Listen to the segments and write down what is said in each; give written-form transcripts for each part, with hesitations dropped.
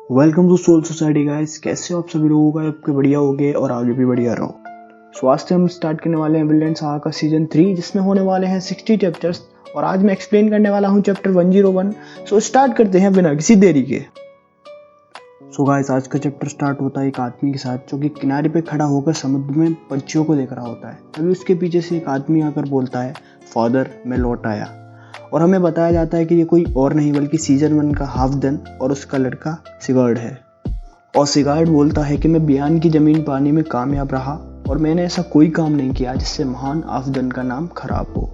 Welcome to soul society guys. कैसे हो आप सभी लोगों का? आपके बढ़िया होगे और आगे भी बढ़िया रहो। सो आज से हम स्टार्ट करने वाले हैं विलेन सागा का सीजन 3, जिसमें होने वाले हैं 60 चैप्टर्स और आज मैं एक्सप्लेन करने वाला हूं चैप्टर 101। सो स्टार्ट करते हैं बिना किसी देरी के। सो गाइस, आज का चैप्टर स्टार्ट होता है एक आदमी के साथ जो कि किनारे पे खड़ा होकर समुद्र में पंछियों को देख रहा होता है। तभी उसके पीछे से एक आदमी आकर बोलता है, फादर मैं लौट आया। और हमें बताया जाता है कि ये कोई और नहीं बल्कि सीजन 1 का हाफदन और उसका लड़का सिगार्ड है। और सिगार्ड बोलता है कि मैं बियान की जमीन पाने में कामयाब रहा और मैंने ऐसा कोई काम नहीं किया जिससे महान हाफदन का नाम खराब हो।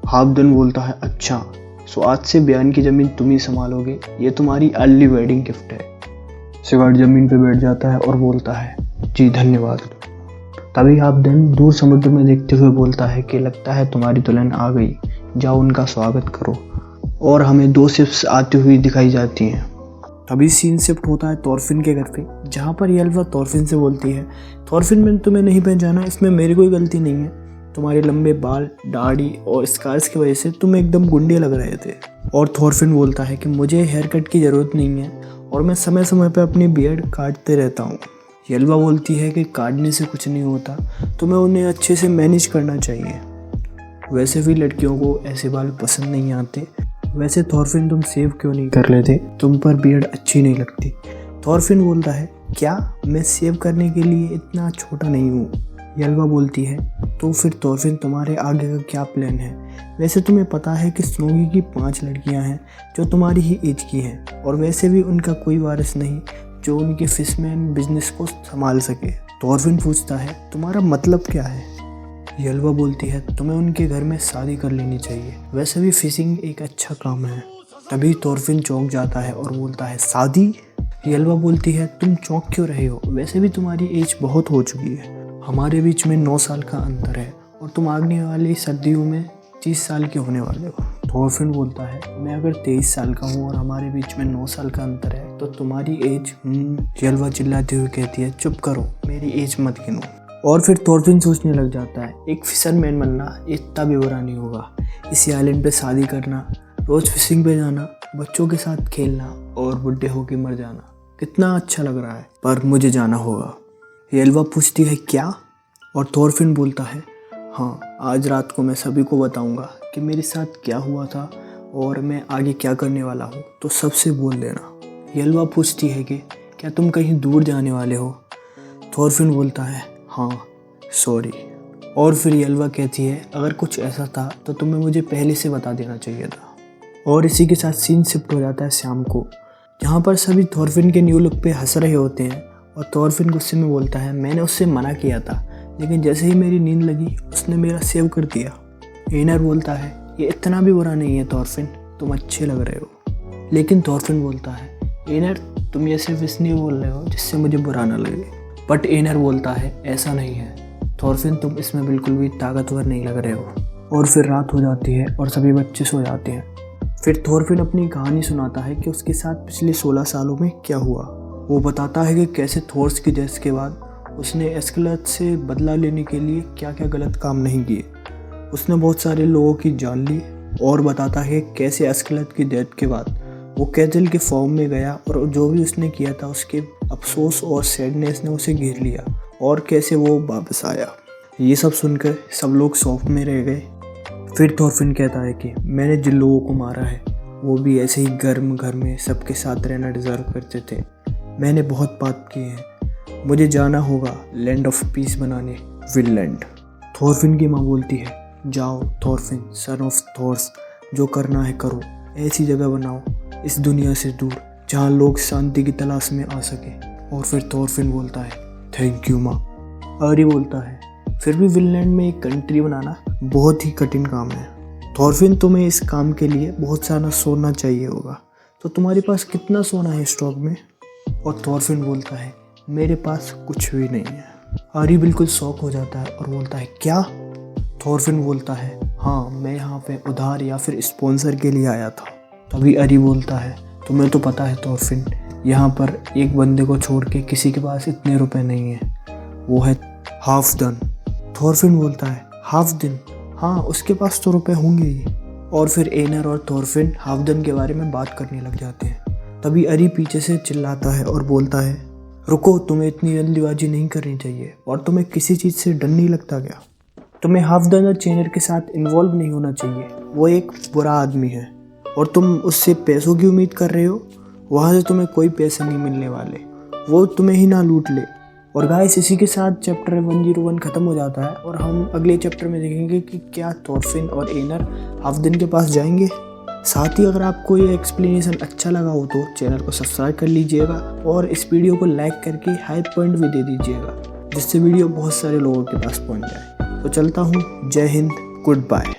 हाफदन बोलता है, अच्छा सो आज से बियान की जमीन तुम ही संभालोगे, ये तुम्हारी अर्ली वेडिंग गिफ्ट है। सिगार्ड जमीन पे बैठ जाता है और बोलता है, जी धन्यवाद। तभी हाफदन दूर समुद्र में देखते हुए बोलता है कि लगता है तुम्हारी दुल्हन आ गई, जाओ उनका स्वागत करो। और हमें 2 शिप्स आती हुई दिखाई जाती हैं। तभी सीन शिफ्ट होता है थॉरफिन के घर पे, जहाँ पर येल्वा थॉरफिन से बोलती है, थॉरफिन मैंने तुम्हें नहीं पहचाना, इसमें मेरी कोई गलती नहीं है। तुम्हारे लंबे बाल, दाढ़ी और स्कार्स की वजह से तुम एकदम गुंडे लग रहे थे। और थॉरफिन बोलता है कि मुझे हेयर कट की ज़रूरत नहीं है और मैं समय समय पर अपनी बियर्ड काटते रहता हूँ। येल्वा बोलती है कि काटने से कुछ नहीं होता, तुम्हें उन्हें अच्छे से मैनेज करना चाहिए। वैसे भी लड़कियों को ऐसे बाल पसंद नहीं आते। वैसे थॉरफिन तुम सेव क्यों नहीं कर लेते, तुम पर बियर्ड अच्छी नहीं लगती। थॉरफिन बोलता है, क्या मैं सेव करने के लिए इतना छोटा नहीं हूँ। येल्वा बोलती है, तो फिर थॉरफिन तुम्हारे आगे का क्या प्लान है? वैसे तुम्हें पता है कि स्नोगी की 5 लड़कियाँ हैं जो तुम्हारी ही एज की हैं और वैसे भी उनका कोई वारिस नहीं जो उनके फिशमैन बिजनेस को संभाल सके। थॉरफिन पूछता है, तुम्हारा मतलब क्या है? येल्वा बोलती है, तुम्हें उनके घर में शादी कर लेनी चाहिए, वैसे भी फिशिंग एक अच्छा काम है। तभी थॉरफिन चौंक जाता है और बोलता है, शादी? येल्वा बोलती है, तुम चौंक क्यों रहे हो, वैसे भी तुम्हारी एज बहुत हो चुकी है, हमारे बीच में 9 साल का अंतर है और तुम आने वाली सर्दियों में 30 साल के होने वाले हो। थॉरफिन बोलता है, मैं अगर 23 साल का हूँ और हमारे बीच में 9 साल का अंतर है तो तुम्हारी एज? येल्वा चिल्लाते हुए कहती है, चुप करो, मेरी एज मत गिनो। और फिर थॉरफिन सोचने लग जाता है, एक फिशरमैन बनना इतना भी बुरा नहीं होगा। इसी आइलैंड पे शादी करना, रोज फिशिंग पे जाना, बच्चों के साथ खेलना और बुढ़े होकर मर जाना कितना अच्छा लग रहा है, पर मुझे जाना होगा। येल्वा पूछती है, क्या? और थॉरफिन बोलता है, हाँ आज रात को मैं सभी को बताऊंगा कि मेरे साथ क्या हुआ था और मैं आगे क्या करने वाला हूँ, तो सबसे बोल देना। येल्वा पूछती है कि क्या तुम कहीं दूर जाने वाले हो? थॉरफिन बोलता है, हाँ सॉरी। और फिर येल्वा कहती है, अगर कुछ ऐसा था तो तुम्हें मुझे पहले से बता देना चाहिए था। और इसी के साथ सीन शिफ्ट हो जाता है शाम को, जहाँ पर सभी थॉरफिन के न्यू लुक पे हंस रहे होते हैं। और थॉरफिन गुस्से में बोलता है, मैंने उससे मना किया था लेकिन जैसे ही मेरी नींद लगी उसने मेरा सेव कर दिया। एनर बोलता है, ये इतना भी बुरा नहीं है थॉरफिन, तुम अच्छे लग रहे हो। लेकिन थॉरफिन बोलता है, एनर तुम ये सिर्फ इसलिए बोल रहे हो जिससे मुझे बुरा ना लगे। बट एनर बोलता है, ऐसा नहीं है थॉरफिन, तुम इसमें बिल्कुल भी ताकतवर नहीं लग रहे हो। और फिर रात हो जाती है और सभी बच्चे सो जाते हैं। फिर थॉरफिन अपनी कहानी सुनाता है कि उसके साथ पिछले 16 सालों में क्या हुआ। वो बताता है कि कैसे थॉर्स की डेथ के बाद उसने एस्केलथ से बदला लेने के लिए क्या क्या गलत काम नहीं किए। उसने बहुत सारे लोगों की जान ली। और बताता है कैसे एस्केलथ की डेथ के बाद वो कैजल के फॉर्म में गया और जो भी उसने किया था उसके अफसोस और सैडनेस ने उसे घेर लिया और कैसे वो वापस आया। ये सब सुनकर सब लोग शॉक में रह गए। फिर थॉरफिन कहता है कि मैंने जिन लोगों को मारा है वो भी ऐसे ही गर्म घर में सबके साथ रहना डिजर्व करते थे। मैंने बहुत पाप किए हैं, मुझे जाना होगा लैंड ऑफ पीस बनाने, विनलैंड। थॉरफिन की माँ बोलती है, जाओ थॉरफिन सन ऑफ थॉर्स, जो करना है करो, ऐसी जगह बनाओ इस दुनिया से दूर जहाँ लोग शांति की तलाश में आ सके। और फिर थॉरफिन बोलता है, थैंक यू माँ। आरी बोलता है, फिर भी विनलैंड में एक कंट्री बनाना बहुत ही कठिन काम है थॉरफिन, तुम्हें इस काम के लिए बहुत सारा सोना चाहिए होगा, तो तुम्हारे पास कितना सोना है स्टॉक में? और थॉरफिन बोलता है, मेरे पास कुछ भी नहीं है। आरी बिल्कुल शॉक हो जाता है और बोलता है, क्या? थॉरफिन बोलता है, हाँ मैं यहाँ पे उधार या फिर स्पॉन्सर के लिए आया था। तभी आरी बोलता है, तुम्हें तो पता है थॉरफिन, यहाँ पर एक बंदे को छोड़ के किसी के पास इतने रुपए नहीं है, वो है हाफदन। थॉरफिन बोलता है, हाफदन? हाँ उसके पास तो रुपए होंगे ही। और फिर एनर और थॉरफिन हाफदन के बारे में बात करने लग जाते हैं। तभी अरी पीछे से चिल्लाता है और बोलता है, रुको, तुम्हें इतनी जल्दीबाजी नहीं करनी चाहिए और तुम्हें किसी चीज़ से डर नहीं लगता क्या? तुम्हें हाफदर्जन चेनर के साथ इन्वॉल्व नहीं होना चाहिए। वो एक बुरा आदमी है और तुम उससे पैसों की उम्मीद कर रहे हो। वहाँ से तुम्हें कोई पैसे नहीं मिलने वाले, वो तुम्हें ही ना लूट ले। और गाइस, इसी के साथ चैप्टर 101 ख़त्म हो जाता है और हम अगले चैप्टर में देखेंगे कि क्या थॉरफिन और एनर हाफदर्जन के पास जाएंगे। साथ ही अगर आपको ये एक्सप्लेनेशन अच्छा लगा हो तो चैनल को सब्सक्राइब कर लीजिएगा और इस वीडियो को लाइक करके हाई पॉइंट भी दे दीजिएगा, जिससे वीडियो बहुत सारे लोगों के पास पहुंच जाए। तो चलता हूँ, जय हिंद, गुड बाय।